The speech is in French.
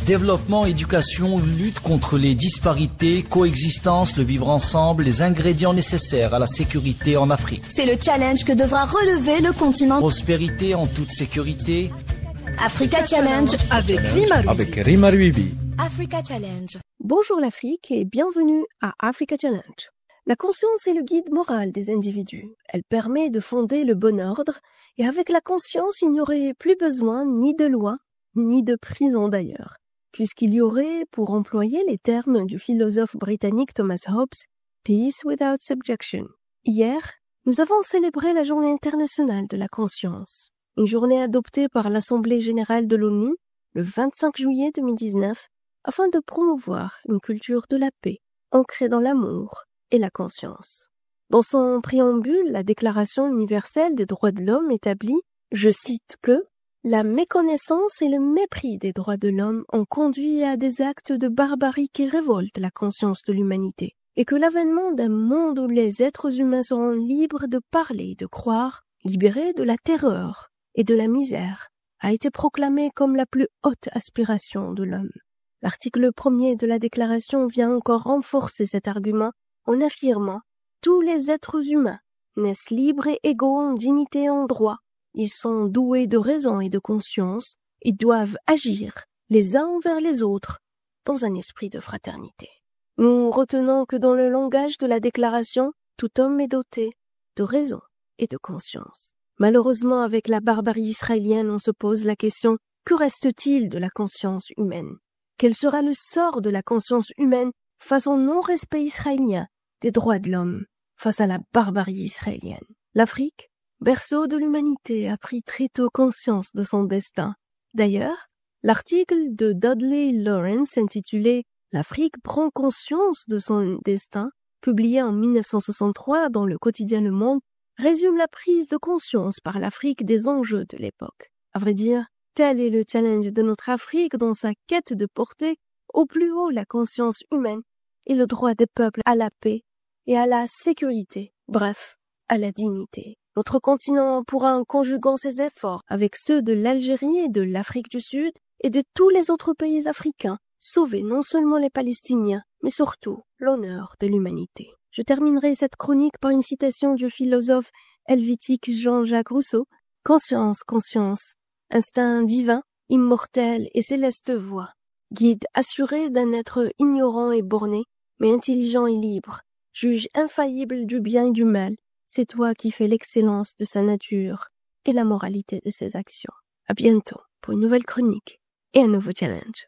Développement, éducation, lutte contre les disparités, coexistence, le vivre ensemble, les ingrédients nécessaires à la sécurité en Afrique. C'est le challenge que devra relever le continent. Prospérité en toute sécurité. Africa Challenge avec Rima Ruibi. Africa Challenge. Bonjour l'Afrique et bienvenue à Africa Challenge. La conscience est le guide moral des individus. Elle permet de fonder le bon ordre et avec la conscience, il n'y aurait plus besoin ni de loi, ni de prison d'ailleurs, puisqu'il y aurait, pour employer les termes du philosophe britannique Thomas Hobbes, peace without subjection. Hier, nous avons célébré la Journée internationale de la conscience, une journée adoptée par l'Assemblée générale de l'ONU le 25 juillet 2019 afin de promouvoir une culture de la paix ancrée dans l'amour et la conscience. Dans son préambule, la Déclaration universelle des droits de l'homme établit, je cite que la méconnaissance et le mépris des droits de l'homme ont conduit à des actes de barbarie qui révoltent la conscience de l'humanité, et que l'avènement d'un monde où les êtres humains seront libres de parler et de croire, libérés de la terreur et de la misère, a été proclamé comme la plus haute aspiration de l'homme. L'article 1er de la Déclaration vient encore renforcer cet argument en affirmant « Tous les êtres humains naissent libres et égaux en dignité et en droit. Ils sont doués de raison et de conscience et doivent agir les uns envers les autres dans un esprit de fraternité. » Nous retenons que dans le langage de la Déclaration, tout homme est doté de raison et de conscience. Malheureusement, avec la barbarie israélienne, on se pose la question « Que reste-t-il de la conscience humaine ? Quel sera le sort de la conscience humaine face au non-respect israélien des droits de l'homme, face à la barbarie israélienne ?» L'Afrique, berceau de l'humanité, a pris très tôt conscience de son destin. D'ailleurs, l'article de Dudley Lawrence intitulé « L'Afrique prend conscience de son destin », publié en 1963 dans le quotidien Le Monde, résume la prise de conscience par l'Afrique des enjeux de l'époque. À vrai dire, tel est le challenge de notre Afrique dans sa quête de porter au plus haut la conscience humaine et le droit des peuples à la paix et à la sécurité, bref, à la dignité. Notre continent pourra, en conjuguant ses efforts avec ceux de l'Algérie et de l'Afrique du Sud et de tous les autres pays africains, sauver non seulement les Palestiniens, mais surtout l'honneur de l'humanité. Je terminerai cette chronique par une citation du philosophe helvétique Jean-Jacques Rousseau. « Conscience, conscience, instinct divin, immortel et céleste voix, guide assuré d'un être ignorant et borné, mais intelligent et libre, juge infaillible du bien et du mal, c'est toi qui fais l'excellence de sa nature et la moralité de ses actions. » À bientôt pour une nouvelle chronique et un nouveau challenge.